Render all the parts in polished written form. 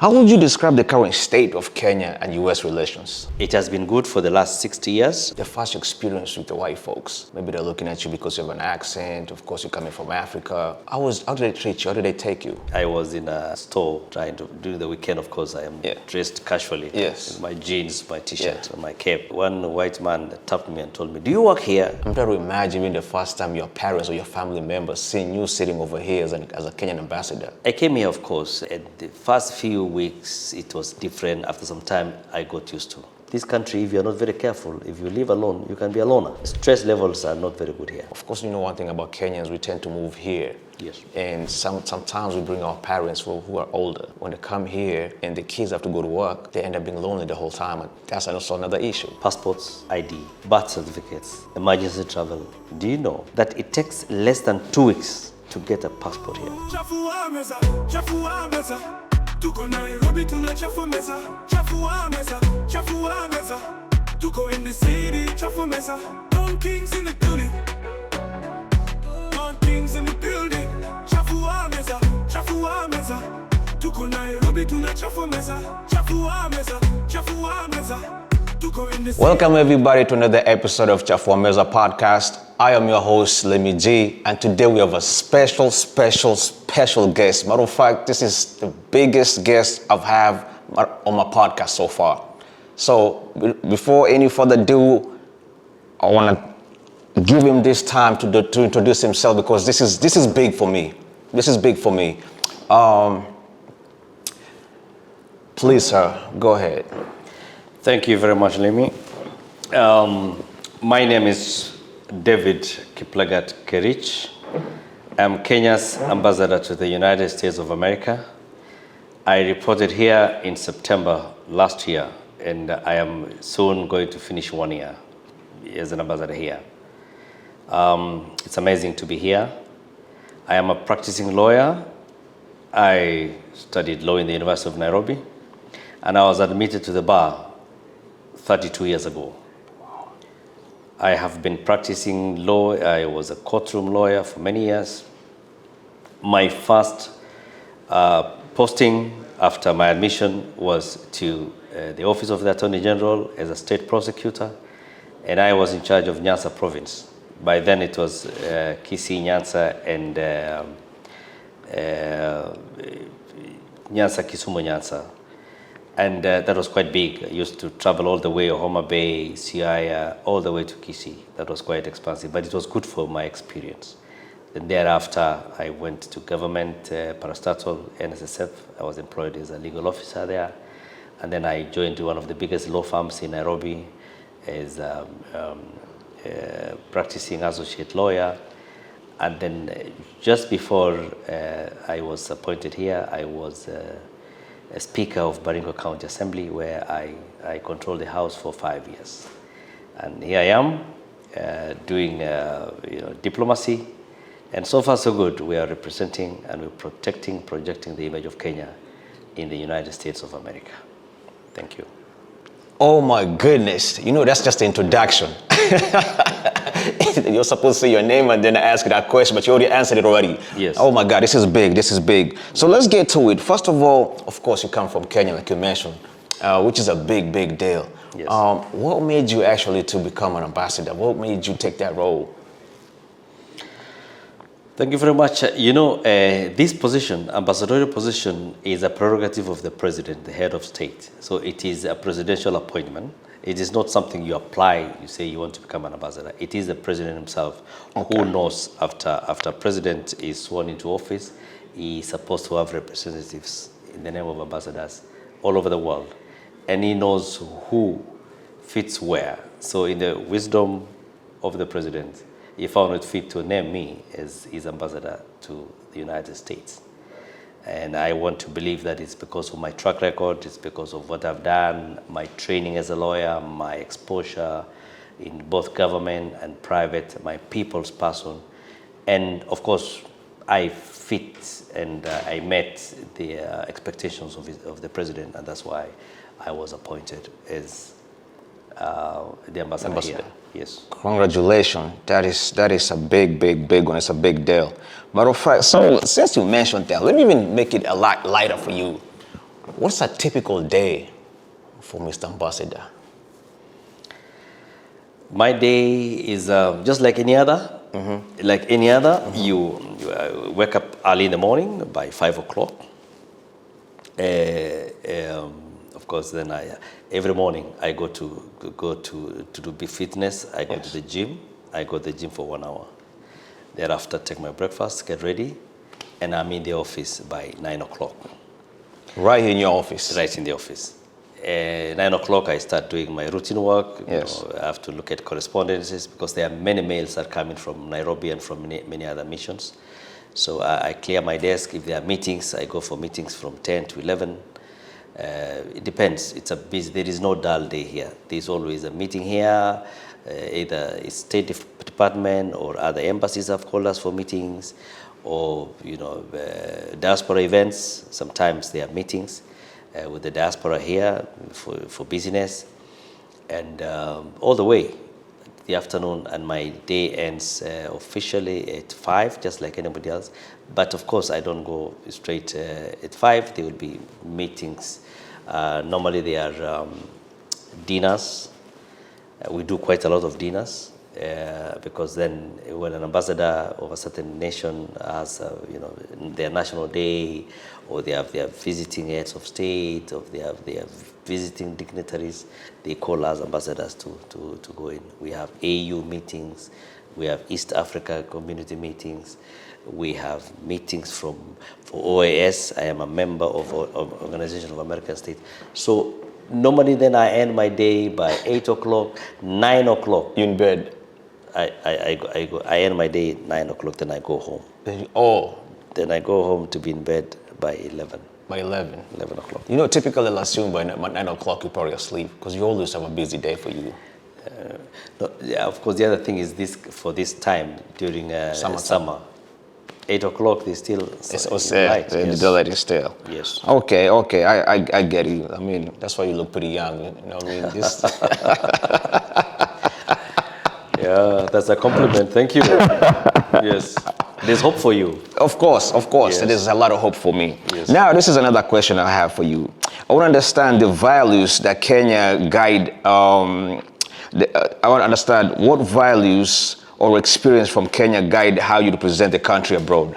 How would you describe the current state of Kenya and U.S. relations? It has been good for the last 60 years. The first experience with the white folks, maybe they're looking at you because you have an accent, of course you're coming from Africa. How did they treat you? How did they take you? I was in a store trying to, during the weekend, of course, I am dressed casually. Yes. In my jeans, my t-shirt, and my cape. One white man tapped me and told me, "Do you work here?" I'm trying to imagine the first time your parents or your family members seeing you sitting over here as a Kenyan ambassador. I came here, of course, and the first few weeks it was different. After some time, I got used to. This country, if you're not very careful, if you live alone, you can be a loner. Stress levels are not very good here. Of course, you know one thing about Kenyans, we tend to move here. Yes. And sometimes we bring our parents who are older. When they come here and the kids have to go to work, they end up being lonely the whole time. And that's also another issue. Passports, ID, birth certificates, emergency travel. Do you know that it takes less than 2 weeks to get a passport here? Chafuwa Meza, Chafuwa Meza. Tuko Nairobi tuna Chafuwa Meza, Chafuwa Meza, Chafuwa Meza. Tuko in the city, Chafuwa Meza. Don Kings in the building. Don Kings in the building. Chafuwa Meza, Chafuwa Meza. Tuko Nairobi tuna Chafuwa Meza, Chafuwa Meza, Chafuwa Meza. Welcome everybody to another episode of Chafuwa Meza podcast. I am your host, Lemmy G, and today we have a special guest. Matter of fact, this is the biggest guest I've had on my podcast so far. So before any further ado, I want to give him this time to introduce himself because this is big for me. This is big for me. Please, sir, go ahead. Thank you very much, Lemmy. My name is David Kerich. I'm Kenya's ambassador to the United States of America. I reported here in September last year, and I am soon going to finish 1 year as an ambassador here. It's amazing to be here. I am a practicing lawyer. I studied law in the University of Nairobi, and I was admitted to the bar 32 years ago. I have been practicing law. I was a courtroom lawyer for many years. My first posting after my admission was to the Office of the Attorney General as a state prosecutor, and I was in charge of Nyanza province. By then it was Kisii, Nyanza, and Nyanza, Kisumu, Nyanza. And that was quite big. I used to travel all the way to Homa Bay, Siaya, all the way to Kisii. That was quite expensive, but it was good for my experience. Then thereafter, I went to government, parastatal, NSSF. I was employed as a legal officer there. And then I joined one of the biggest law firms in Nairobi as a practicing associate lawyer. And then just before I was appointed here, I was a speaker of Baringo County Assembly, where I controlled the House for 5 years. And here I am doing diplomacy, and so far so good. We are representing and we're projecting the image of Kenya in the United States of America. Thank you. Oh my goodness, that's just the introduction. You're supposed to say your name and then I ask you that question, but you already answered it already. Yes. Oh my God, this is big. So let's get to it. First of all, of course, you come from Kenya, like you mentioned, which is a big deal. Yes. What made you actually to become an ambassador? What made you take that role? Thank you very much. This position, ambassadorial position, is a prerogative of the president, the head of state. So it is a presidential appointment. It is not something you apply, you say you want to become an ambassador. It is the president himself who knows after president is sworn into office, he is supposed to have representatives in the name of ambassadors all over the world. And he knows who fits where. So in the wisdom of the president, he found it fit to name me as his ambassador to the United States. And I want to believe that it's because of my track record, it's because of what I've done, my training as a lawyer, my exposure in both government and private, my people's person. And of course, I fit and I met the expectations of the president, and that's why I was appointed as the ambassador here. Yes. Congratulations. That is a big one. It's a big deal. Matter of fact, so since you mentioned that, let me even make it a lot lighter for you. What's a typical day for Mr. Ambassador? My day is just like any other. Like any other, you wake up early in the morning by 5 o'clock. Of course, then every morning I go to do big fitness. I go to the gym. I go to the gym for 1 hour. Thereafter, take my breakfast, get ready, and I'm in the office by 9 o'clock. Right in your office? Right in the office. 9 o'clock, I start doing my routine work. Yes. I have to look at correspondences because there are many mails that come in from Nairobi and from many other missions. So I clear my desk. If there are meetings, I go for meetings from 10 to 11. It depends. It's a busy. There is no dull day here. There's always a meeting here. Either it's State Department or other embassies have called us for meetings, or diaspora events. Sometimes there are meetings with the diaspora here for business, and all the way the afternoon, and my day ends officially at 5, just like anybody else. But of course, I don't go straight at 5. There will be meetings. Normally, there are dinners. We do quite a lot of dinners because then, when an ambassador of a certain nation has, their national day, or they are visiting heads of state, or they are visiting dignitaries, they call us ambassadors to go in. We have AU meetings, we have East Africa community meetings, we have meetings for OAS. I am a member of Organization of American States. So normally then I end my day by 8 o'clock, 9 o'clock. You in bed? I end my day at 9 o'clock, then I go home. Then I go home to be in bed by 11. By 11? 11 o'clock. Typically, I'll assume by 9 o'clock you're probably asleep because you always have a busy day for you. Of course, the other thing is for this time during summer. 8 o'clock, they still light. The daylight is still. Yes. Okay, I get you. I mean, that's why you look pretty young. You know what I mean? Yeah, that's a compliment. Thank you. Yes. There's hope for you. Of course. Yes. There's a lot of hope for me. Yes. Now, this is another question I have for you. I want to understand the values that Kenya guide. I want to understand what values or experience from Kenya guide how you represent the country abroad.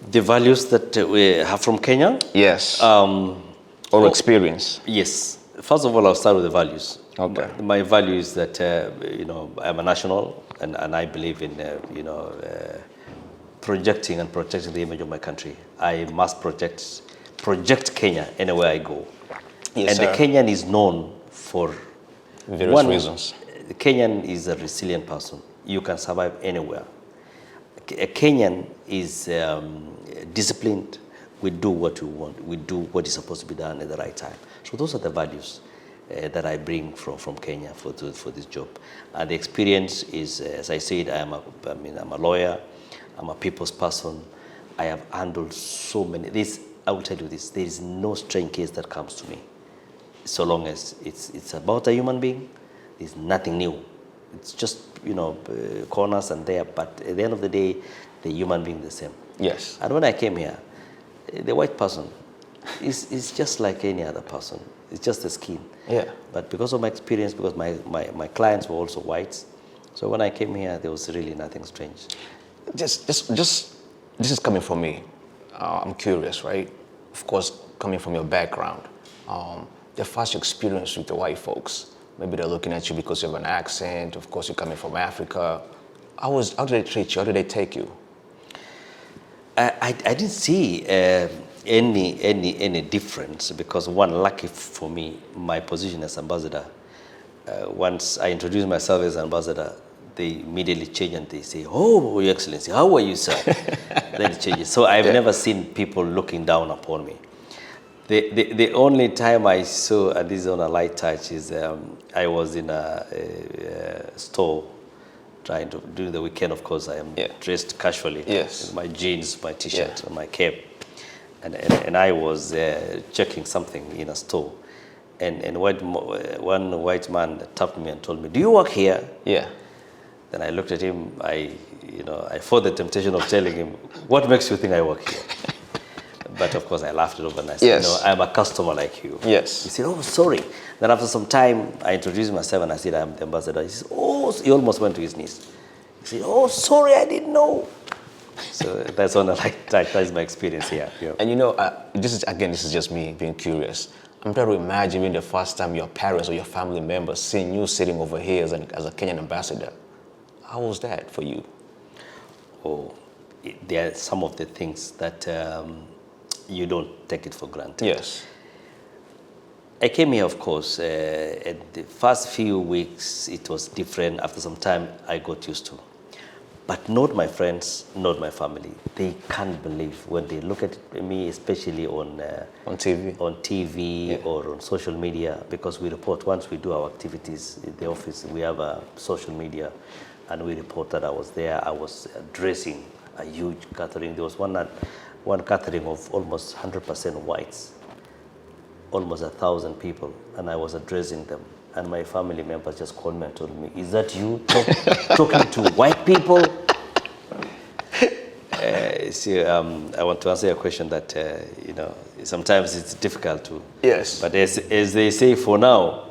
The values that we have from Kenya? Yes. Or experience? Yes. First of all, I'll start with the values. Okay. My value is that, I'm a national, and I believe in, projecting and protecting the image of my country. I must project Kenya anywhere I go. Yes, and sir. The Kenyan is known for various reasons. The Kenyan is a resilient person. You can survive anywhere. A Kenyan is disciplined. We do what we want. We do what is supposed to be done at the right time. So those are the values that I bring from Kenya for this job. And the experience is, as I said, I'm a lawyer. I'm a people's person. I have handled so many. I will tell you this: there is no strange case that comes to me, so long as it's about a human being. There's nothing new. It's just, corners and there, but at the end of the day, the human being is the same. Yes. And when I came here, the white person is just like any other person. It's just the skin. Yeah. But because of my experience, because my clients were also whites, so when I came here, there was really nothing strange. Just this is coming from me. I'm curious, right? Of course, coming from your background, the first experience with the white folks. Maybe they're looking at you because you have an accent. Of course, you're coming from Africa. How did they treat you? How did they take you? I didn't see any difference because, one, lucky for me, my position as ambassador, once I introduced myself as ambassador, they immediately change and they say, "Oh, Your Excellency, how are you, sir?" Then it changes. So I've never seen people looking down upon me. The only time I saw, and this is on a light touch, is I was in a store trying to do the weekend. Of course, I am dressed casually. Yes. My jeans, my T-shirt, and my cap. And I was checking something in a store. And one white man tapped me and told me, "Do you work here?" Yeah. Then I looked at him. I fought the temptation of telling him, "What makes you think I work here?" But of course, I laughed it over and I said, Yes. no, I'm a customer like you. Yes. He said, oh, sorry. Then after some time, I introduced myself and I said, I'm the ambassador. He said, oh, he almost went to his knees. He said, oh, sorry, I didn't know. So that's one that's my experience here. Yeah. And this is just me being curious. I'm trying to imagine when the first time your parents or your family members seeing you sitting over here as a Kenyan ambassador. How was that for you? Oh, there are some of the things that you don't take it for granted. Yes. I came here, of course, at the first few weeks, it was different. After some time, I got used to. But not my friends, not my family. They can't believe when they look at me, especially on TV or on social media, because we report once we do our activities in the office. We have a social media, and we report that I was there. I was addressing a huge gathering. There was one gathering of almost 100% whites, almost 1,000 people, and I was addressing them. And my family members just called me and told me, is that you talking to white people? I want to answer your question that, sometimes it's difficult to. Yes. But as they say, for now,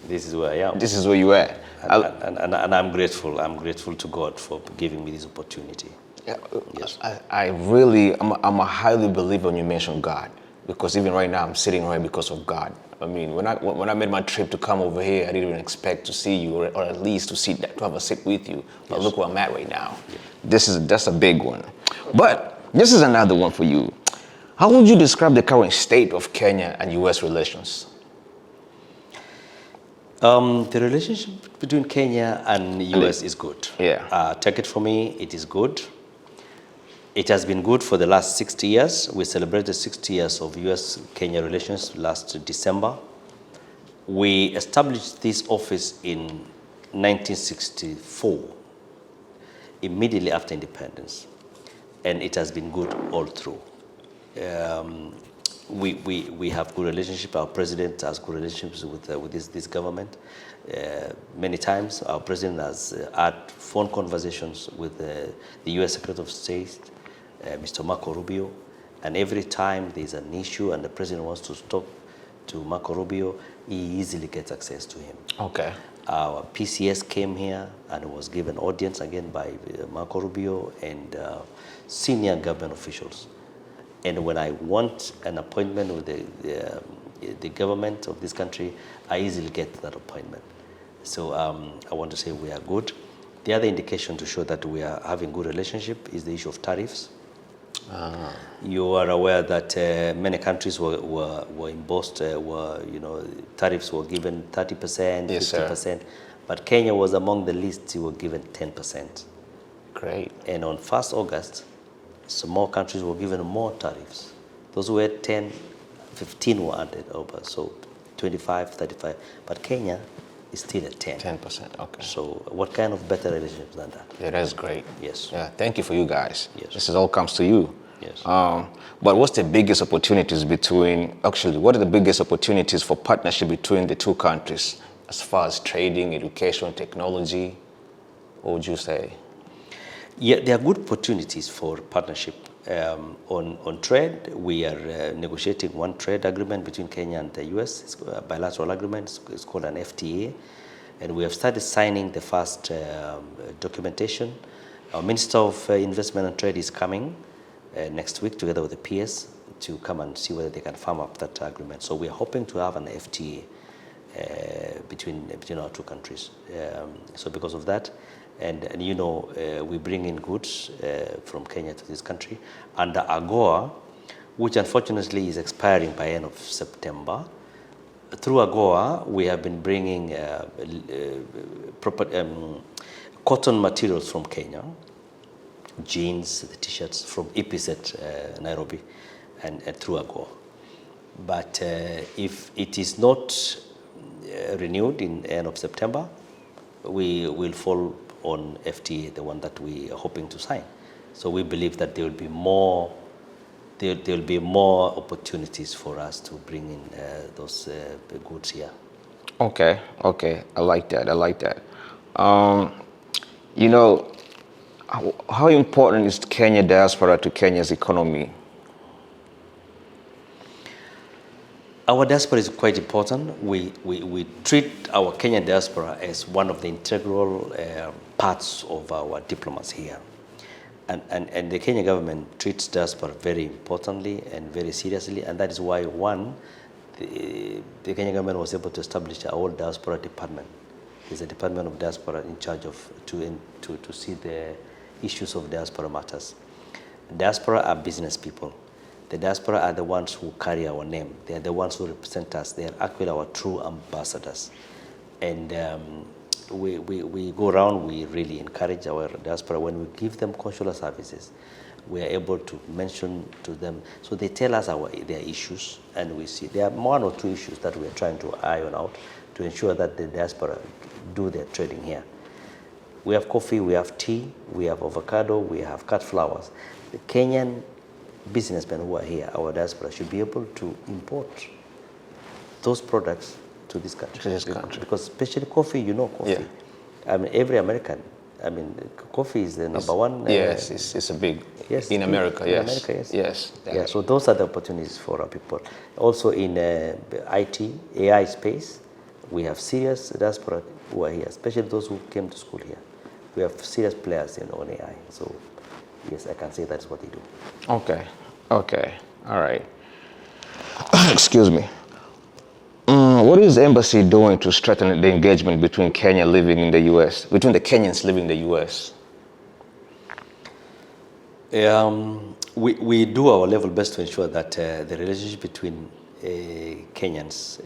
this is where I am. This is where you are. And I'm grateful. I'm grateful to God for giving me this opportunity. Yeah, yes. I'm a highly believer when you mention God, because even right now I'm sitting right because of God. I mean, when I made my trip to come over here, I didn't even expect to see you, or at least to have a sit with you. But Yes. look where I'm at right now. Yeah. That's a big one. But this is another one for you. How would you describe the current state of Kenya and U.S. relations? The relationship between Kenya and U.S. is good. Yeah. Take it from me, it is good. It has been good for the last 60 years. We celebrated 60 years of U.S.-Kenya relations last December. We established this office in 1964, immediately after independence, and it has been good all through. We have good relationship. Our president has good relationships with this government. Many times, our president has had phone conversations with the U.S. Secretary of State, Mr. Marco Rubio, and every time there's an issue and the president wants to talk to Marco Rubio, he easily gets access to him. Okay. Our PCS came here and was given audience again by Marco Rubio and senior government officials. And when I want an appointment with the government of this country, I easily get that appointment. So I want to say we are good. The other indication to show that we are having good relationship is the issue of tariffs. You are aware that many countries were embossed, tariffs were given 30%, Yes, 50%, sir. but Kenya was among the least. We were given 10%. Great. And on 1st August, some more countries were given more tariffs. Those who had 10, 15 were added over, so 25, 35. But Kenya is still at 10. 10%, okay. So what kind of better relationship than that? Yeah, that's great. Yes. Yeah, thank you for you guys. Yes. This all comes to you. Yes. But what are the biggest opportunities for partnership between the two countries as far as trading, education, technology? What would you say? Yeah, there are good opportunities for partnership. On trade, we are negotiating one trade agreement between Kenya and the US. It's a bilateral agreement. It's called an FTA. And we have started signing the first documentation. Our Minister of Investment and Trade is coming next week together with the PS to come and see whether they can firm up that agreement. So we are hoping to have an FTA between our two countries. So because of that, and we bring in goods from Kenya to this country under AGOA, which unfortunately is expiring by end of September. Through AGOA, we have been bringing cotton materials from Kenya, jeans, the t-shirts from EPZ Nairobi, and through AGOA. But if it is not renewed in end of September, we will fall on FTA, the one that we are hoping to sign. So we believe that there will be more opportunities for us to bring in those goods here. Okay, I like that. How important is Kenya diaspora to Kenya's economy? Our diaspora is quite important. We treat our Kenyan diaspora as one of the integral parts of our diplomats here. And the Kenyan government treats diaspora very importantly and very seriously, and that is why, the Kenyan government was able to establish our own diaspora department. There's a department of diaspora in charge of to see the issues of diaspora matters. Diaspora are business people. The diaspora are the ones who carry our name. They are the ones who represent us. They are actually our true ambassadors. And we go around, we really encourage our diaspora. When we give them consular services, we are able to mention to them. So they tell us their issues, and we see there are one or two issues that we are trying to iron out to ensure that the diaspora do their trading here. We have coffee, we have tea, we have avocado, we have cut flowers. The Kenyan businessmen who are here, our diaspora, should be able to import those products to this country. Because especially coffee, coffee. Yeah. I mean, every American, coffee is the number one. Yes, it's a big, in America, yes. In America, yes. Yes. Yeah, so those are the opportunities for our people. Also in IT, AI space, we have serious diaspora who are here, especially those who came to school here. We have serious players on AI. So yes, I can say that's what they do. Okay, all right. Excuse me. What is the embassy doing to strengthen the engagement between Kenya living in the U.S., between the Kenyans living in the U.S.? We do our level best to ensure that the relationship between Kenyans,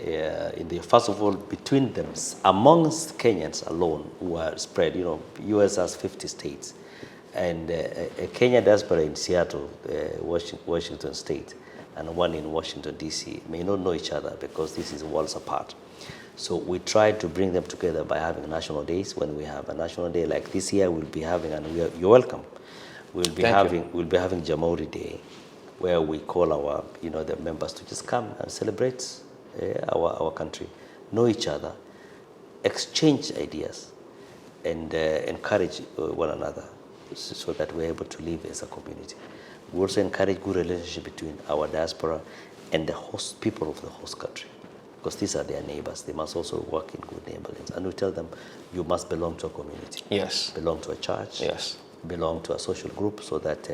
first of all, between them, amongst Kenyans alone who are spread, U.S. has 50 states, and a Kenya diaspora in Seattle, Washington State, and one in Washington, D.C. may not know each other because this is worlds apart. So we try to bring them together by having national days. When we have a national day like this year, we'll be having, you're welcome. We'll be having Jamhuri Day, where we call our, the members to just come and celebrate our country, know each other, exchange ideas, and encourage one another so that we're able to live as a community. We also encourage good relationship between our diaspora and the host people of the host country, because these are their neighbors. They must also work in good neighborhoods. And we tell them, you must belong to a community. Yes. Belong to a church. Yes. Belong to a social group, so that,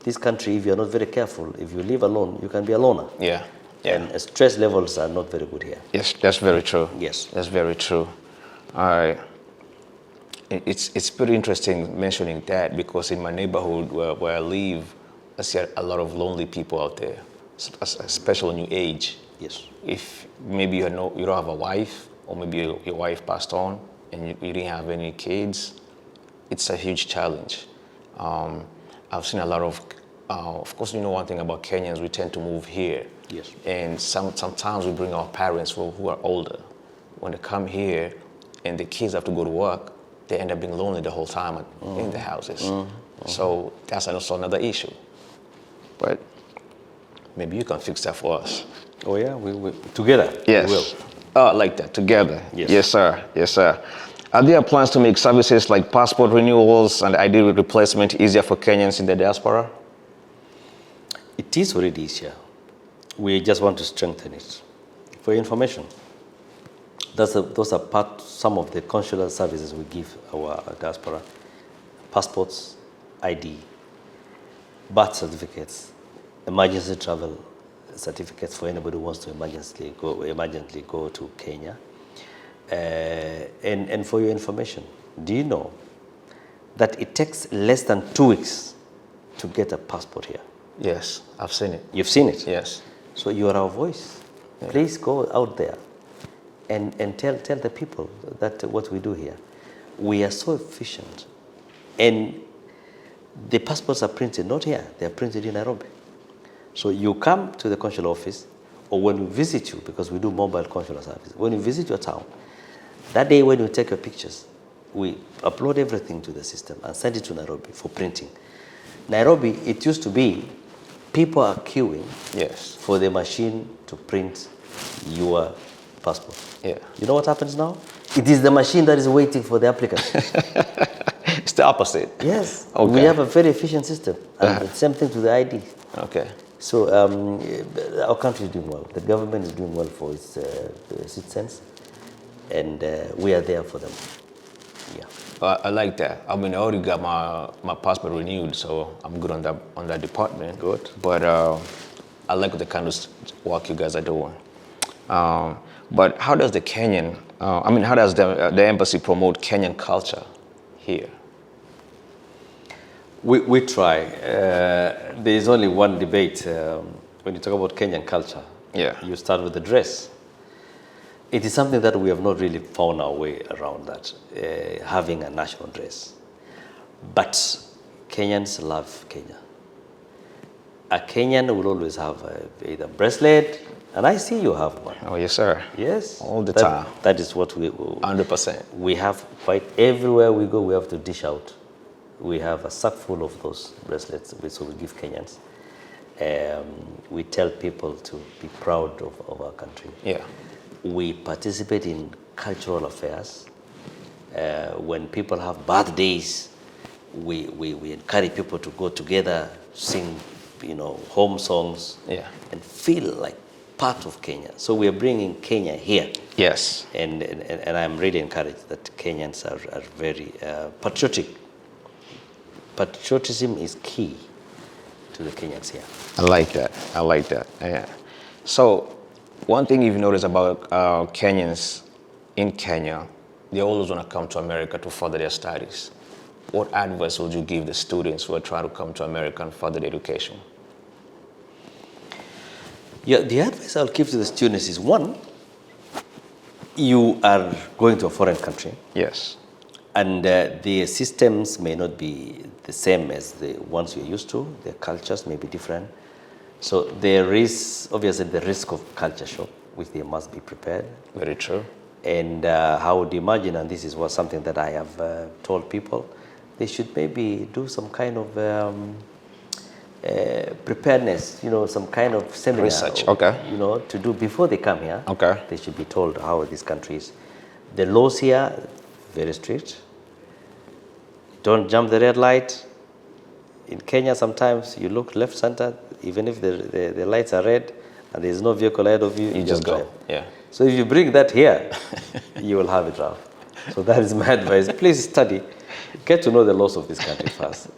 this country, if you're not very careful, if you live alone, you can be a loner. Yeah. And stress levels are not very good here. Yes, that's very true. Yes. That's very true. All right. It's pretty interesting mentioning that, because in my neighborhood where I live, I see a lot of lonely people out there, especially when you age. Yes. If maybe you don't have a wife, or maybe your wife passed on and you didn't have any kids, it's a huge challenge. I've seen a lot of course, one thing about Kenyans, we tend to move here. Yes. And sometimes we bring our parents who are older. When they come here and the kids have to go to work, they end up being lonely the whole time in the houses. So that's also another issue. But maybe you can fix that for us. Oh yeah, we together. Yes. We will. Like that, together. Yes. Yes, sir. Yes, sir. Are there plans to make services like passport renewals and ID replacement easier for Kenyans in the diaspora? It is already easier. We just want to strengthen it. For information, those are some of the consular services we give our diaspora: passports, ID, birth certificates, emergency travel certificates for anybody who wants to emergently go to Kenya. And for your information, do you know that it takes less than 2 weeks to get a passport here? Yes, I've seen it. You've seen it? Yes. So you are our voice. Yeah. Please go out there and tell the people that what we do here. We are so efficient. And the passports are printed not here, they are printed in Nairobi. So you come to the consular office, or when we visit you, because we do mobile consular service, when we visit your town, that day when you take your pictures, we upload everything to the system and send it to Nairobi for printing. Nairobi, it used to be people are queuing for the machine to print your passport. Yeah. You know what happens now? It is the machine that is waiting for the applicant. It's the opposite. Yes. Okay. We have a very efficient system. And the same thing to the ID. Okay. So our country is doing well. The government is doing well for its citizens, and we are there for them. Yeah. I like that. I mean, I already got my passport renewed, so I'm good on that department. Good. But I like the kind of work you guys are doing. But how does the Kenyan, how does the embassy promote Kenyan culture here? We try. There is only one debate when you talk about Kenyan culture. Yeah. You start with the dress. It is something that we have not really found our way around that, having a national dress. But Kenyans love Kenya. A Kenyan will always have either bracelet, and I see you have one. Oh, yes, sir. Yes. All the time. That is what we 100%. We have quite everywhere we go, we have to dish out. We have a sack full of those bracelets, so we give Kenyans. We tell people to be proud of our country. Yeah. We participate in cultural affairs. When people have birthdays, we encourage people to go together, sing, home songs, Yeah. and feel like part of Kenya. So we are bringing Kenya here. Yes. And I'm really encouraged that Kenyans are very patriotic. Patriotism is key to the Kenyans here. I like that. Yeah. So, one thing you've noticed about Kenyans in Kenya, they always want to come to America to further their studies. What advice would you give the students who are trying to come to America and further their education? Yeah, the advice I'll give to the students is, one, you are going to a foreign country. Yes. And the systems may not be the same as the ones you're used to. Their cultures may be different. So there is obviously the risk of culture shock, which they must be prepared. Very true. And I would imagine, and this is something that I have told people, they should maybe do some kind of preparedness, some kind of seminar. Research, okay. To do before they come here. Okay. They should be told how this country is. The laws here, very strict. Don't jump the red light. In Kenya, sometimes you look left, center, even if the lights are red and there's no vehicle ahead of you, You just go. drive. Yeah. So if you bring that here, you will have it rough. So that is my advice. Please study. Get to know the laws of this country first.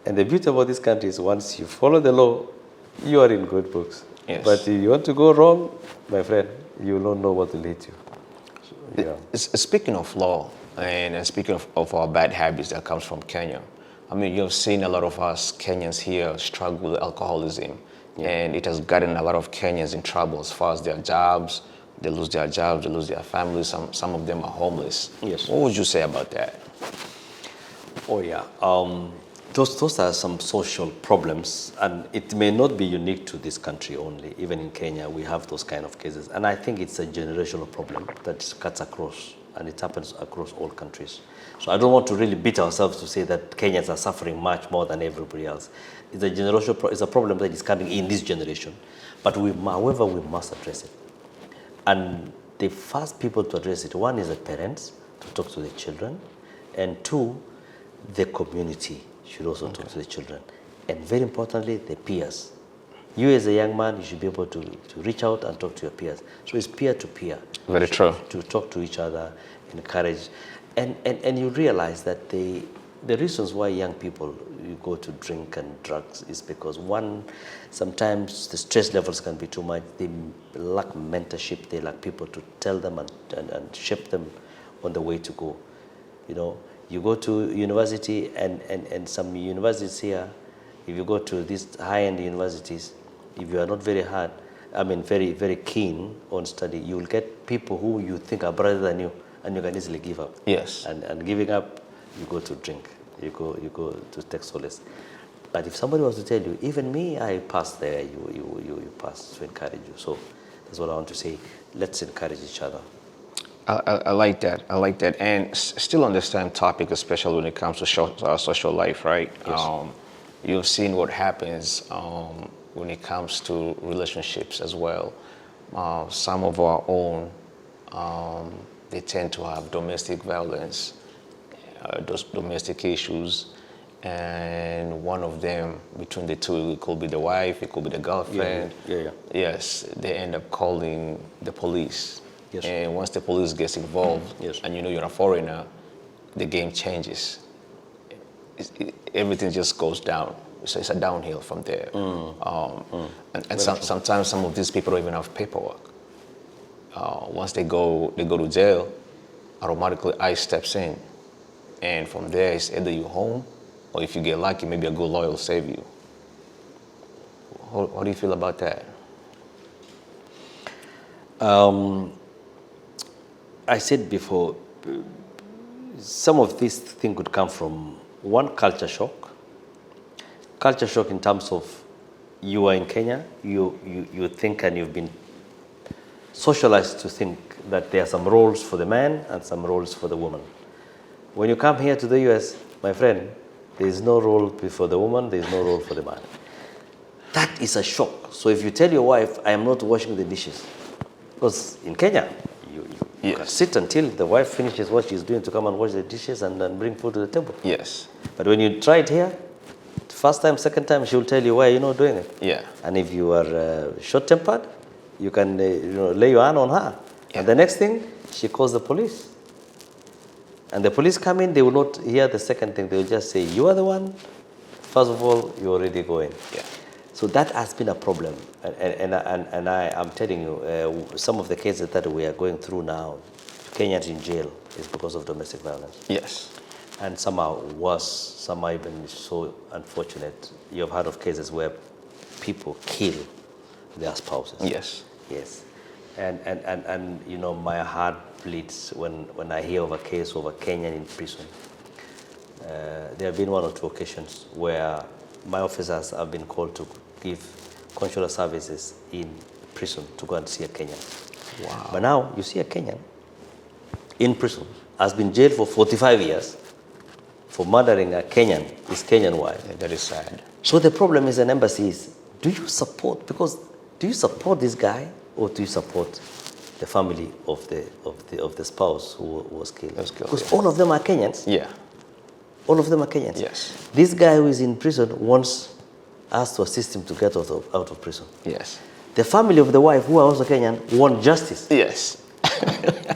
And the beauty about this country is once you follow the law, you are in good books. Yes. But if you want to go wrong, my friend, you will not know what will lead you. Speaking of law and speaking of our bad habits that comes from Kenya, you've seen a lot of us Kenyans here struggle with alcoholism, and it has gotten a lot of Kenyans in trouble as far as their jobs. They lose their jobs, they lose their families. Some of them are homeless. Yes. What would you say about that? Oh yeah, those are some social problems, and it may not be unique to this country only. Even in Kenya, we have those kind of cases, and I think it's a generational problem that cuts across, and it happens across all countries. So I don't want to really beat ourselves to say that Kenyans are suffering much more than everybody else. It's a generational it's a problem that is coming in this generation, but however, we must address it. And the first people to address it, one is the parents, to talk to the children, and two, the community should also talk to the children. And very importantly, the peers. You as a young man, you should be able to reach out and talk to your peers. So it's peer to peer. Very true. To talk to each other, encourage. And you realize that the reasons why young people you go to drink and drugs is because, one, sometimes the stress levels can be too much. They lack mentorship. They lack people to tell them and shape them on the way to go. You go to university and some universities here, if you go to these high-end universities, if you are not very very, very keen on study, you will get people who you think are better than you, and you can easily give up. Yes. And giving up, you go to drink, you go to take solace. But if somebody was to tell you, even me, I passed there, you passed, to encourage you. So that's what I want to say. Let's encourage each other. I like that. And still on the same topic, especially when it comes to social life, right? Yes. You've seen what happens when it comes to relationships as well. Some of our own, they tend to have domestic violence, those domestic issues, and one of them, between the two, it could be the wife, it could be the girlfriend. Yeah. Yes, they end up calling the police. Yes. And once the police gets involved, Yes. and you know you're a foreigner, the game changes. Everything just goes down. So it's a downhill from there. And sometimes some of these people don't even have paperwork. Once they go to jail, automatically ICE steps in. And from there, it's either you home, or if you get lucky, maybe a good lawyer will save you. How do you feel about that? I said before, some of these things could come from one, culture shock. Culture shock in terms of you are in Kenya, you think, and you've been socialized to think that there are some roles for the man and some roles for the woman. When you come here to the US, my friend, there is no role for the woman, there is no role for the man. That is a shock. So if you tell your wife, I am not washing the dishes, because in Kenya, you can sit until the wife finishes what she's doing to come and wash the dishes and then bring food to the table. Yes. But when you try it here, first time, second time, she will tell you why you're not doing it. Yeah. And if you are short-tempered, you can lay your hand on her. Yeah. And the next thing, she calls the police. And the police come in, they will not hear the second thing. They will just say, you are the one. First of all, you're already going. Yeah. So that has been a problem. And I'm telling you, some of the cases that we are going through now, Kenyans in jail, is because of domestic violence. Yes. And some are worse, some are even so unfortunate. You have heard of cases where people kill their spouses. Yes. Yes. And you know, my heart bleeds when I hear of a case of a Kenyan in prison. There have been one or two occasions where my officers have been called to give consular services in prison to go and see a Kenyan. Wow. But now you see a Kenyan in prison, has been jailed for 45 years for murdering a Kenyan, his Kenyan wife. Yeah, that is sad. So the problem is an embassy is, do you support this guy, or do you support the family of the spouse who was killed? Because all of them are Kenyans. Yeah. All of them are Kenyans. Yes. This guy who is in prison wants us to assist him to get out of prison. Yes. The family of the wife, who are also Kenyan, want justice. Yes.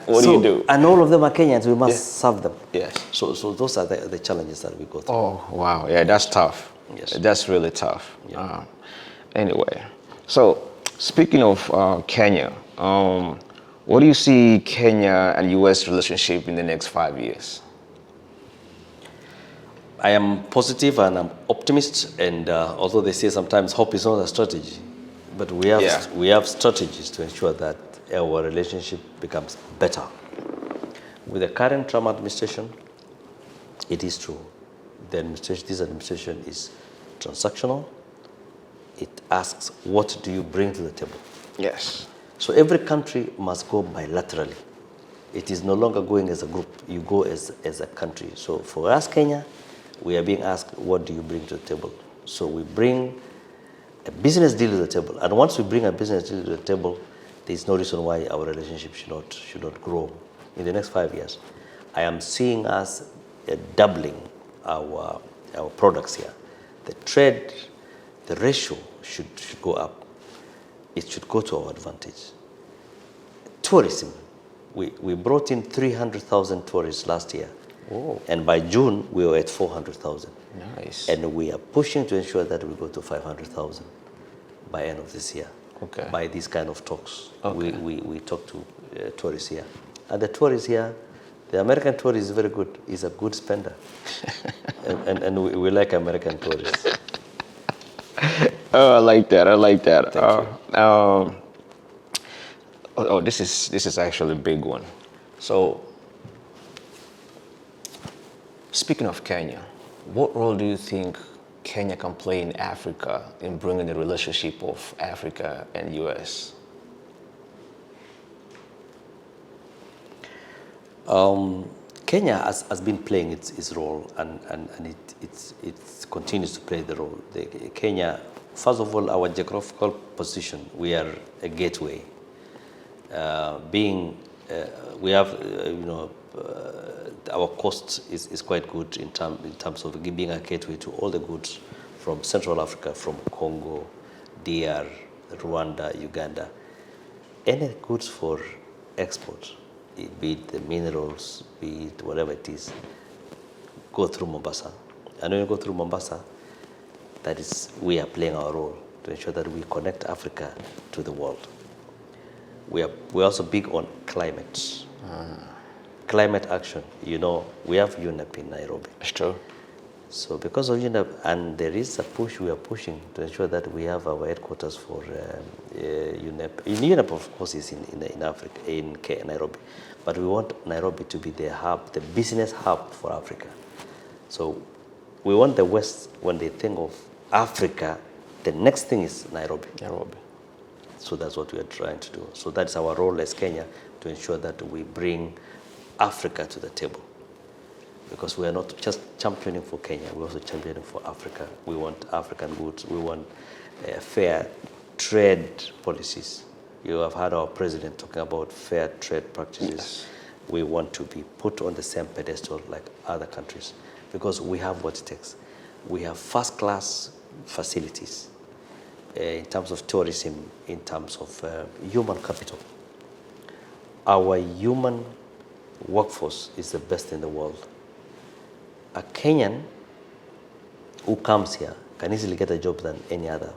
What do you do? And all of them are Kenyans. We must serve them. Yes. So those are the challenges that we go through. Oh, wow. Yeah, that's tough. Yes. That's really tough. Yeah. Anyway, so speaking of Kenya, what do you see Kenya and U.S. relationship in the next 5 years? I am positive and I'm optimist, and although they say sometimes hope is not a strategy, but we have strategies to ensure that our relationship becomes better. With the current Trump administration, it is true. This administration is transactional. It asks, what do you bring to the table? Yes. So every country must go bilaterally. It is no longer going as a group. You go as a country. So for us, Kenya, we are being asked, what do you bring to the table? So we bring a business deal to the table. And once we bring a business deal to the table, there's no reason why our relationship should not grow. In the next 5 years, I am seeing us doubling our products here. The trade, the ratio should go up. It should go to our advantage. Tourism, we brought in 300,000 tourists last year. Oh. And by June, we were at 400,000. Nice. And we are pushing to ensure that we go to 500,000 by end of this year. Okay. By these kind of talks. Okay. We talk to tourists here. And the tourists here, the American tourist is very good. He's a good spender. and we like American tourists. Oh, I like that. I like that. Thank you. This is actually a big one. So, speaking of Kenya, what role do you think Kenya can play in Africa in bringing the relationship of Africa and U.S.? Kenya has been playing its role, and it continues to play the role. Kenya, first of all, our geographical position, we are a gateway. We have our cost is quite good in terms of being a gateway to all the goods from Central Africa, from Congo, DR, Rwanda, Uganda. Any goods for export, be it the minerals, be it whatever it is, go through Mombasa. And when you go through Mombasa, that is, we are playing our role to ensure that we connect Africa to the world. We're also big on climate. Climate action. You know, we have UNEP in Nairobi. That's true. So because of UNEP, and there is a push we are pushing to ensure that we have our headquarters for UNEP. UNEP, of course, is in Africa, in Nairobi. But we want Nairobi to be the hub, the business hub for Africa. So we want the West, when they think of Africa, the next thing is Nairobi. Nairobi. So that's what we are trying to do. So that's our role as Kenya, to ensure that we bring Africa to the table. Because we are not just championing for Kenya, we're also championing for Africa. We want African goods, we want fair trade policies. You have heard our president talking about fair trade practices. Yes. We want to be put on the same pedestal like other countries, because we have what it takes. We have first-class facilities in terms of tourism, in terms of human capital. Our human workforce is the best in the world. A Kenyan who comes here can easily get a job than any other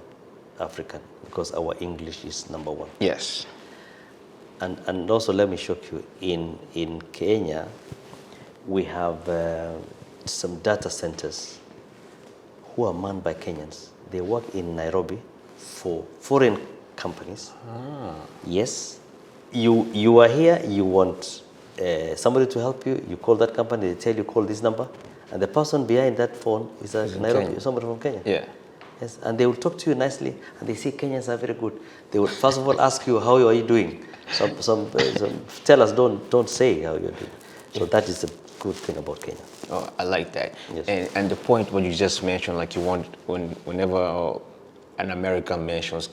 African, because our English is number one. Yes. And also, let me shock you, in Kenya, we have some data centers who are manned by Kenyans. They work in Nairobi for foreign companies. Yes. You are here, you want somebody to help you, you call that company, they tell you call this number, and the person behind that phone is a Nairobi, somebody from Kenya. Yeah. Yes, and they will talk to you nicely, and they say Kenyans are very good. They will first of all ask you, how are you doing? Some tell us, don't say how you're doing. So that is a good thing about Kenya. Oh, I like that. Yes. And the point what you just mentioned, like you want, whenever an American mentions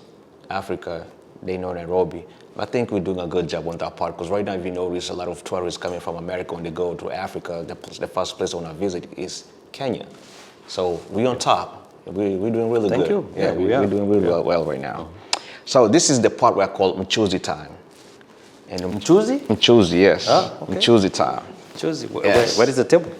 Africa, they know Nairobi. I think we're doing a good job on that part, because right now, if you notice, a lot of tourists coming from America, when they go to Africa, the first place they want to visit is Kenya. So we're on top. We're doing really good. Thank you. Yeah, we're doing really well right now. So this is the part where I call Mchuzi time. And Mchuzi? Mchuzi, yes. Okay. Mchuzi time. Mchuzi. Yes. Where is the table?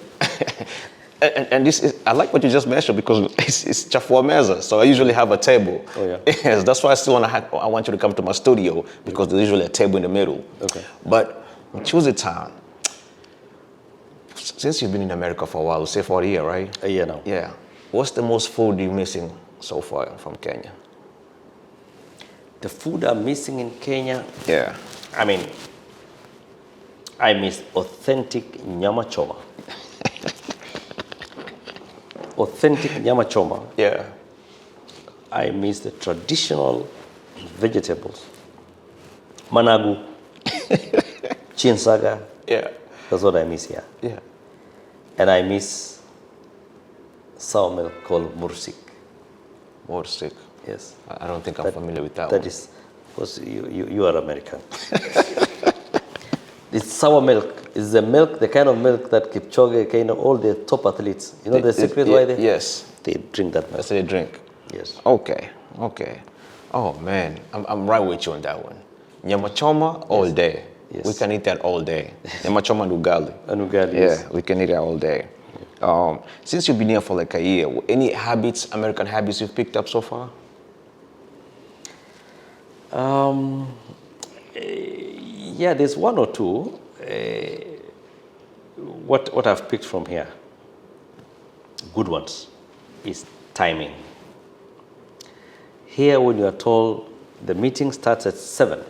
And this is, I like what you just mentioned, because it's Chafuwa Meza. So I usually have a table. Oh, yeah. Yes, that's why I want you to come to my studio, because there's usually a table in the middle. Okay. But Mchuzi time, since you've been in America for a while, say for a year, right? A year now. Yeah. What's the most food you're missing so far from Kenya? The food I'm missing in Kenya, Yeah. I mean, I miss authentic nyama choma. Authentic nyama choma. Yeah. I miss the traditional vegetables. Managu, chinsaga. Yeah. That's what I miss here. Yeah. And I miss sour milk called mursik. More sick. Yes. I don't think I'm familiar with that That one. is, because you are American. It's sour milk. It's the milk, the kind of milk that Kipchoge, kind of all the top athletes. You know the secret why they? Yes. They drink that milk. That's what they drink. Yes. Okay. Oh man, I'm right with you on that one. Nyama choma all day. Yes. We can eat that all day. Nyama choma and ugali. And ugali, Yeah, yes. we can eat that all day. Since you've been here for like a year, any habits, American habits you've picked up so far? Yeah, there's one or two. What I've picked from here, good ones, is timing. Here, when you are told the meeting starts at 7,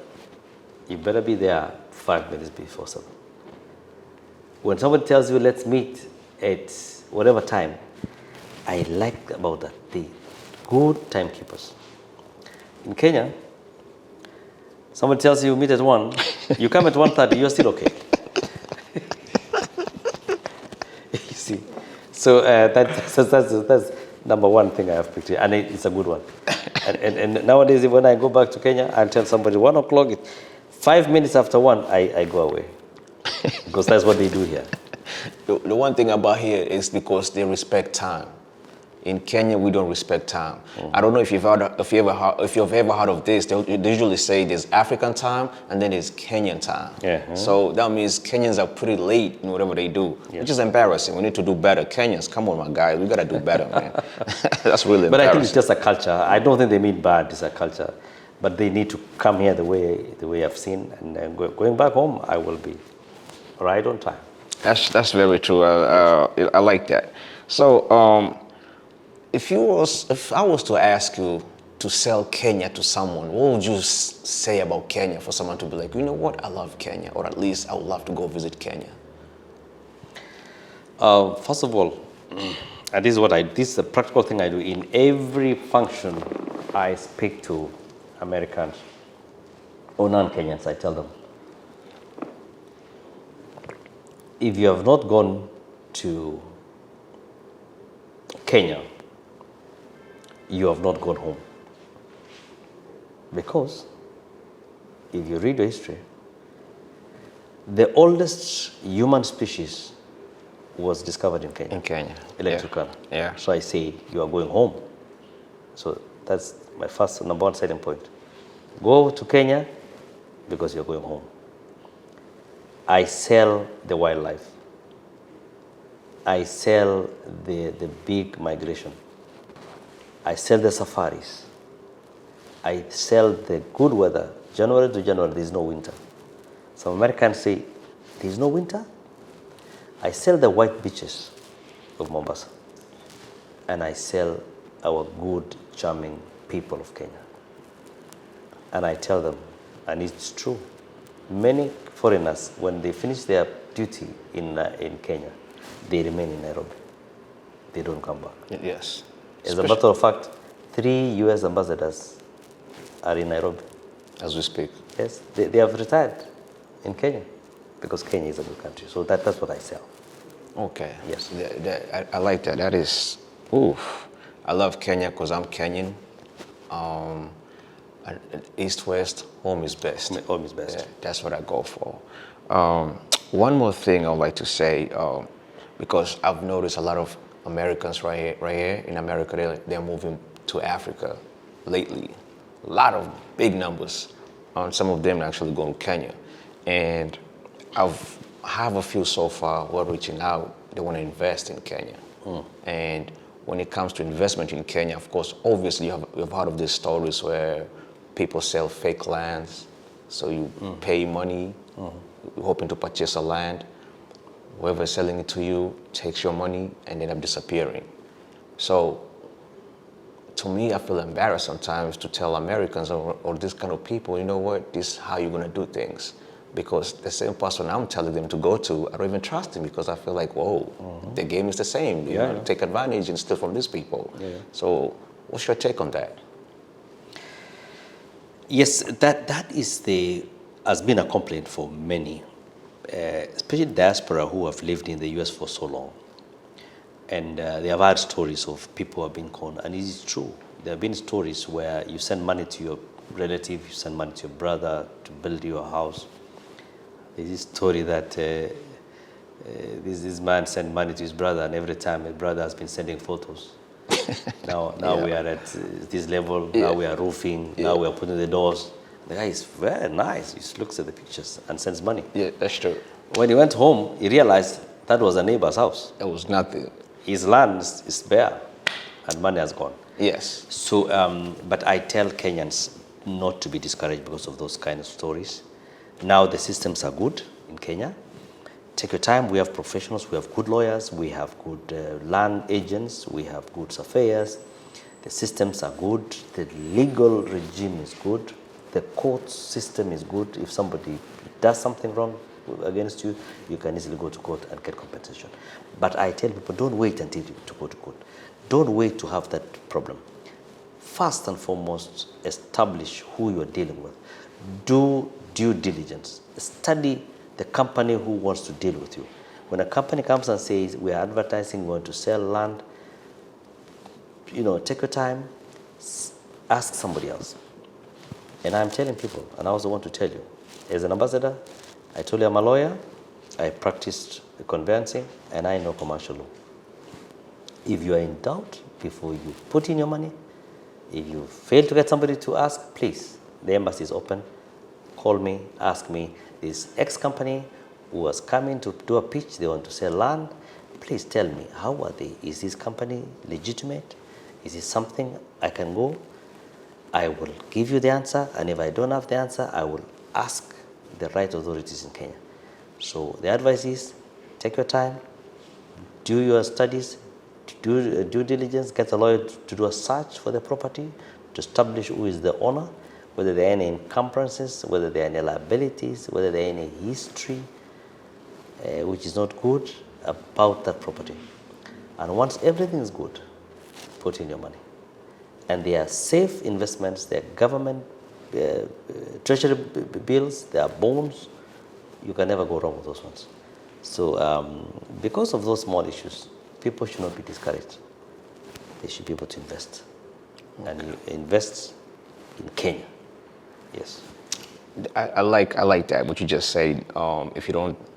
you better be there 5 minutes before 7. When somebody tells you, let's meet at whatever time, I like about that, the good timekeepers. In Kenya, somebody tells you meet at 1, you come at 1:30, you're still okay. You see, so that's number one thing I have picked here, and it's a good one. and nowadays, when I go back to Kenya, I'll tell somebody 1 o'clock, 5 minutes after 1, I go away. because that's what they do here. The one thing about here is because they respect time. In Kenya, we don't respect time. I don't know if you've ever heard of this. They usually say there's African time and then there's Kenyan time. Yeah. So that means Kenyans are pretty late in whatever they do, which is embarrassing. We need to do better. Kenyans, come on, my guys, we gotta do better, man. That's really But embarrassing. I think it's just a culture. I don't think they mean bad. It's a culture, but they need to come here the way I've seen, and then going back home, I will be right on time. That's very true. I like that. So. If I was to ask you to sell Kenya to someone, what would you say about Kenya for someone to be like, you know what, I love Kenya, or at least I would love to go visit Kenya? First of all, and this is a practical thing I do. In every function, I speak to Americans or non-Kenyans. I tell them, if you have not gone to Kenya, you have not gone home. Because if you read your history, the oldest human species was discovered in Kenya. In Kenya. Electrical. Yeah. So I say, you are going home. So that's my first number one selling point. Go to Kenya because you're going home. I sell the wildlife. I sell the big migration. I sell the safaris. I sell the good weather. January to January, there's no winter. Some Americans say, there's no winter? I sell the white beaches of Mombasa. And I sell our good, charming people of Kenya. And I tell them, and it's true, many foreigners, when they finish their duty in Kenya, they remain in Nairobi. They don't come back. Yes. As a matter of fact, 3 U.S. ambassadors are in Nairobi. As we speak. Yes, they have retired in Kenya because Kenya is a good country. So that's what I sell. Okay. Yes. I like that. That is, oof. I love Kenya because I'm Kenyan. East-West, home is best. Home is best. Yeah, that's what I go for. One more thing I would like to say, because I've noticed a lot of Americans right here in America, they're moving to Africa lately. A lot of big numbers. Some of them actually going to Kenya. And I have a few so far who are reaching out. They want to invest in Kenya. And when it comes to investment in Kenya, of course, obviously you've heard of these stories where people sell fake lands. So you pay money, hoping to purchase a land. Whoever is selling it to you takes your money and end up disappearing. So to me, I feel embarrassed sometimes to tell Americans or this kind of people, you know what, this is how you're gonna do things. Because the same person I'm telling them to go to, I don't even trust him because I feel like, whoa, the game is the same. You know, take advantage and steal from these people. Yeah. So what's your take on that? Yes, that has been a complaint for many, especially diaspora who have lived in the US for so long. And they have heard stories of people who have been conned, and it is true. There have been stories where you send money to your relative, you send money to your brother to build your house. There's this story that this man sent money to his brother, and every time his brother has been sending photos. Now we are at this level, now we are roofing, now we are putting the doors. The guy is very nice. He just looks at the pictures and sends money. Yeah, that's true. When he went home, he realized that was a neighbor's house. It was nothing. His land is bare, and money has gone. Yes. So, but I tell Kenyans not to be discouraged because of those kind of stories. Now the systems are good in Kenya. Take your time. We have professionals. We have good lawyers. We have good land agents. We have good surveyors. The systems are good. The legal regime is good. The court system is good. If somebody does something wrong against you, you can easily go to court and get compensation. But I tell people, don't wait until you to go to court. Don't wait to have that problem. First and foremost, establish who you're dealing with. Do due diligence. Study the company who wants to deal with you. When a company comes and says, we are advertising, we want to sell land, take your time, ask somebody else. And I'm telling people, and I also want to tell you, as an ambassador, I told you I'm a lawyer, I practiced conveyancing, and I know commercial law. If you are in doubt before you put in your money, if you fail to get somebody to ask, please, the embassy is open. Call me, ask me. This X company who was coming to do a pitch, they want to sell land. Please tell me, how are they? Is this company legitimate? Is it something I can go? I will give you the answer, and if I don't have the answer, I will ask the right authorities in Kenya. So the advice is, take your time, do your studies, do due diligence, get a lawyer to do a search for the property, to establish who is the owner, whether there are any encumbrances, whether there are any liabilities, whether there are any history which is not good about that property. And once everything is good, put in your money. And they are safe investments, they are government treasury bills, they are bonds. You can never go wrong with those ones. So because of those small issues, people should not be discouraged. They should be able to invest. And you invest in Kenya. Yes. I like that, what you just said.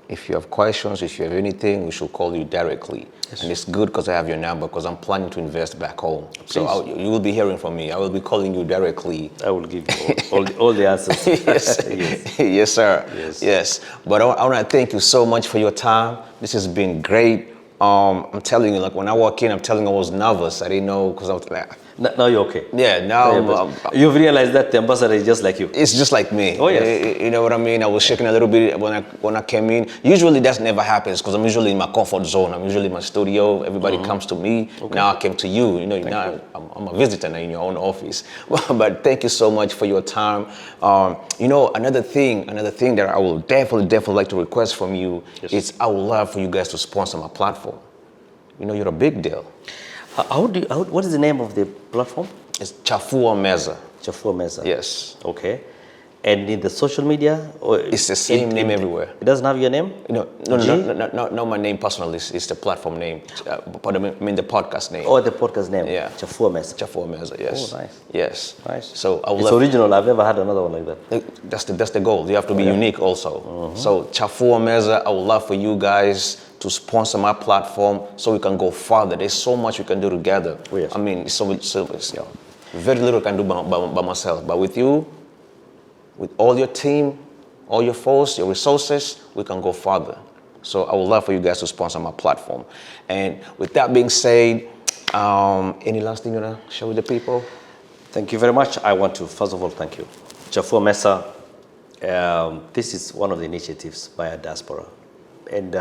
If you have questions, if you have anything, we should call you directly. Yes. And it's good because I have your number, because I'm planning to invest back home. Please. So you will be hearing from me. I will be calling you directly. I will give you all the answers. Yes. Yes. Yes, sir. Yes. Yes. But I want to thank you so much for your time. This has been great. I'm telling you, like when I walk in, I'm telling you I was nervous. I didn't know, because I was like, now you're okay. Yeah, now you've realized that the ambassador is just like you. It's just like me. Oh yes. You know what I mean? I was shaking a little bit when I came in. Usually that never happens, because I'm usually in my comfort zone. I'm usually in my studio. Everybody comes to me. Okay. Now I came to you. You know, now I'm a visitor now in your own office. But thank you so much for your time. You know, another thing that I will definitely like to request from you is I would love for you guys to sponsor my platform. You know, you're a big deal. What is the name of the platform? It's Chafuwa Meza. Chafuwa Meza. Yes. Okay. And in the social media? Or it's the same name everywhere. It doesn't have your name? No, my name personally. It's the platform name. But I mean the podcast name. Oh, the podcast name. Yeah. Chafuwa Meza. Chafuwa Meza, yes. Oh, nice. Yes. Nice. So it's original. I've never had another one like that. That's the goal. You have to be unique also. So Chafuwa Meza, I would love for you guys to sponsor my platform so we can go farther. There's so much we can do together. Oh, yes. I mean, so very little I can do by myself. But with you, with all your team, all your force, your resources, we can go farther. So I would love for you guys to sponsor my platform. And with that being said, any last thing you want to share with the people? Thank you very much. I want to, first of all, thank you. Chafuwa Meza, this is one of the initiatives by a diaspora. And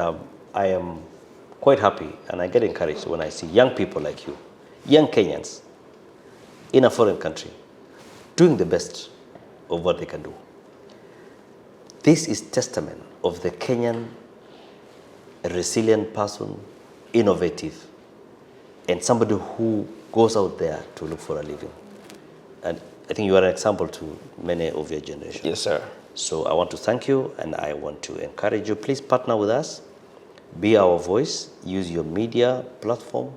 I am quite happy and I get encouraged when I see young people like you, young Kenyans in a foreign country, doing the best of what they can do. This is testament of the Kenyan resilient person, innovative, and somebody who goes out there to look for a living. And I think you are an example to many of your generation. Yes, sir. So I want to thank you and I want to encourage you. Please partner with us. Be our voice. Use your media platform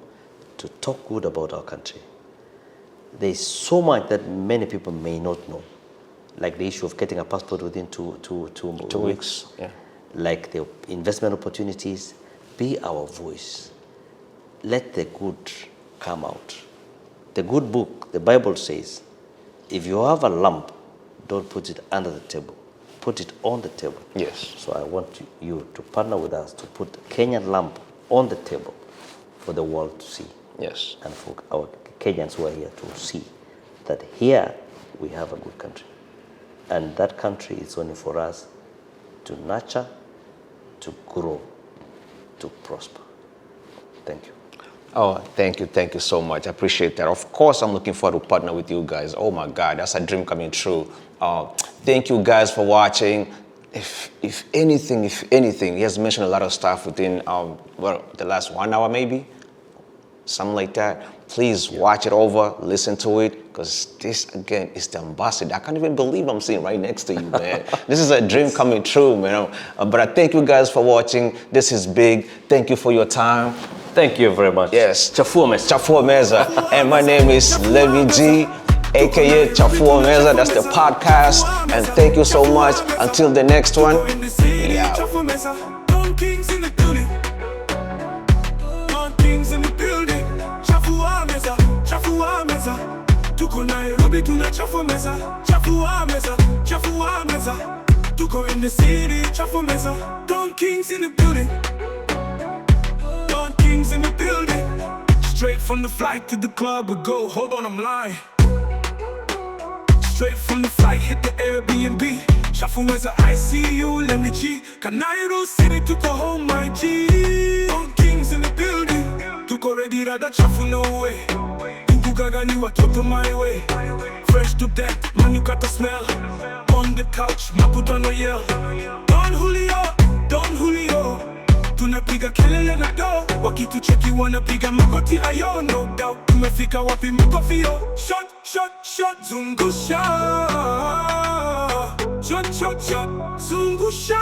to talk good about our country. There is so much that many people may not know, like the issue of getting a passport within two weeks. Yeah. Like the investment opportunities. Be our voice. Let the good come out. The good book, the Bible says, if you have a lamp, don't put it under the table. Put it on the table. Yes. So I want you to partner with us to put the Kenyan lamp on the table for the world to see. Yes. And for our Kenyans who are here to see that here we have a good country. And that country is only for us to nurture, to grow, to prosper. Thank you. Oh, thank you so much. I appreciate that. Of course, I'm looking forward to partner with you guys. Oh my God, that's a dream coming true. Thank you guys for watching. If anything, he has mentioned a lot of stuff within the last 1 hour maybe, something like that. Please watch it over, listen to it, because this again is the ambassador. I can't even believe I'm sitting right next to you, man. This is a dream coming true, man. But I thank you guys for watching. This is big. Thank you for your time. Thank you very much. Yes. Chafuwa Meza. Chafuwa Meza. And my name is Levi G, aka Chafuwa Meza. That's the podcast. And thank you so much. Until the next one, we out. Kings in the building. Don Kings in the building. Chafuwa Meza, Chafuwa Meza. Tuko Nairobi tunachafua meza. Chafuwa Meza, Chafuwa Meza. Tuko in the city, Chafuwa Meza. Don Kings in the building. Don Kings in the building. Straight from the flight to the club we go. Hold on, I'm lying. Straight from the flight, hit the Airbnb. Chafuwa Meza, I see you, let me G. Kanairo City, tuko home, my G. Don Kings in the building. Tuko ready, rada chafu, no way. Tuku gagani watoto my way. Fresh to death, man you got the smell. On the couch, maputano yell. Don Julio. Tunapiga kelele na do. Wakitucheki wanapiga makoti ayo. No doubt, tumefika wapi mkofio. Shot, zungusha. Shot, zungusha.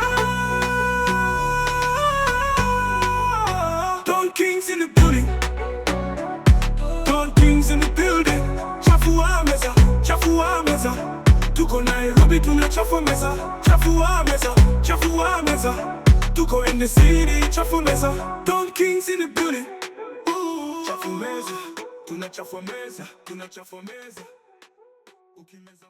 Don Kings in the building. Don Kings in the building. Chafuwa Meza, Chafuwa Meza. Tuko Nairobi tunachafua meza. Chafuwa Meza, Chafuwa Meza. Tuko in the city, Chafuwa Meza. Don Kings in the building. Chafuwa Meza, tunachafua meza, tunachafua meza. Ukimeza